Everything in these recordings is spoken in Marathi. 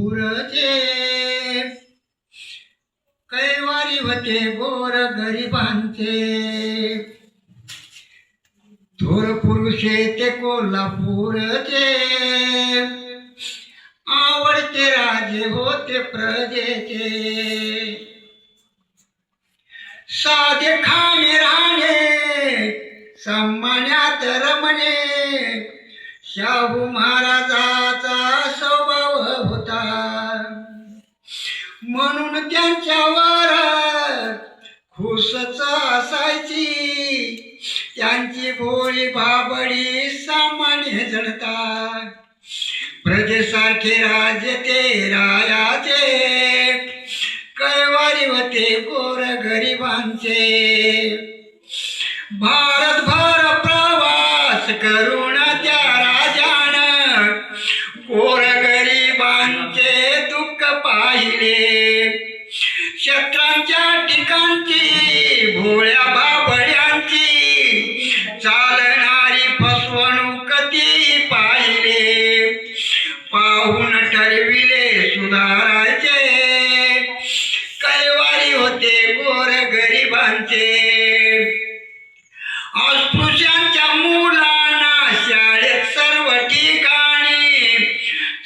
कोल्हापूरचे कैवारी होते गोर गरिबांचे थोर पुरुषे ते कोल्हापूरचे आवडते राजे होते प्रजेचे साधे खाणे राहणे सम्मानात रमणे शाहू महाराजाचा स्वभाव होता म्हणून त्यांच्यावर खुसच असायची त्यांची भोळी भाबडी सामान्य जणतात प्रजेसारखे राजे ते रायाचे कैवारी होते गोर गरिबांचे भारतभर प्रवास करून त्या राजानं गोर गरिबांचे दुःख पाहिले शस्त्रांच्या ठिकाणची भोळ्या बाबड्यांची चालणारी फसवणूक ती पाहिले पाहून ठरविले सुधारायचे कैवारी होते गोर गरिबांचे अस्पृश्यांच्या मुलांना शाळेत सर्व ठिकाणी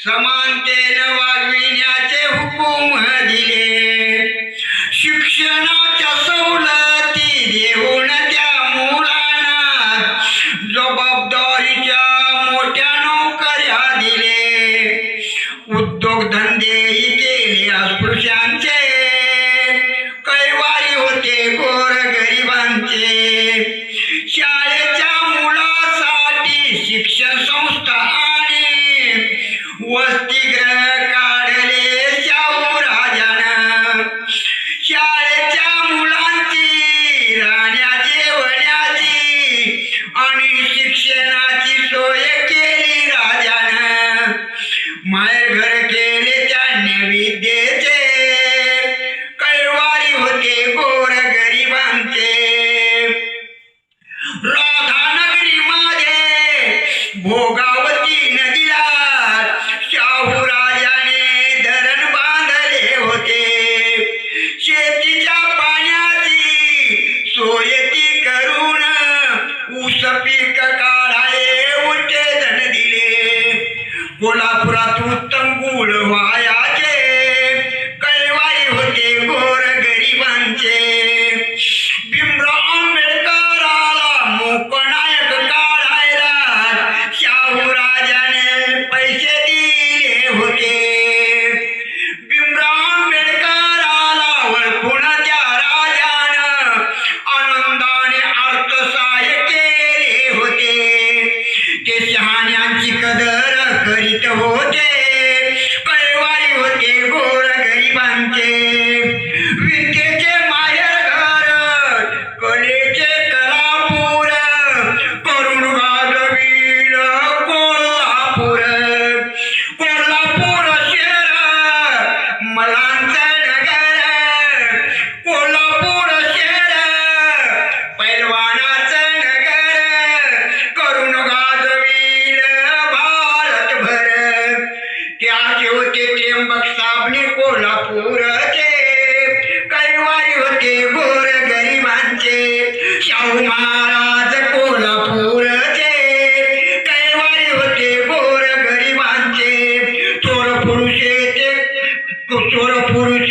समानतेने वागविण्याचे हुकूम दिले शिक्षणाच्या सवलती देऊन त्या मुलांना जबाबदारीच्या मोठ्या नोकऱ्या दिले उद्योगधंदेही केले अस्पृश्यांचे कैवारी होते गोर गरिबांचे शाळेच्या मुलासाठी शिक्षण संस्था आणि वसतिगृह काढले शाहू राजानं शाळेच्या मुलांची राहण्याची जेवण्याची आणि शिक्षणाची सोय केली राजानं माहेरघर केले त्यांनी विद्येचे कैवारी होते गोर गरिबांचे राधानगरीमध्ये भोगावती नदीला शाहू राजाने धरण बांधले होते शेतीच्या पाण्याची सोय ती करून ऊस पीक काढाये उत्तेजन दिले कोल्हापुरात उत्तम गुळ वायाचे कैवारी होते गोर गरिबांचे भीमराव आंबेडकराला मोकनायक काढायला शाहू राजाने पैसे दिले होते भीमराव आंबेडकराला ओळखून त्या राजानं आनंदाने अर्थसहाय्य केले होते ते शहाण्यांची कदर करीत होते कैवारी होते गोर गरिबांचे विद्येचे माहेरघर कलेचे कलापूर करून गाजवील कोल्हापूर कोल्हापूर शहर मलांचं नगर कोल्हापूर शहर पैलवानाचं नगर करून गाजवील भारतभर त्याचे होते त्र्यंबक साबणे कोल्हापूरचे कैवारी होते गोर गरिबांचे शाहू महाराज कोल्हापूरचे कैवारी होते गोर गरिबांचे चोर पुरुषे ते चोर पुरुष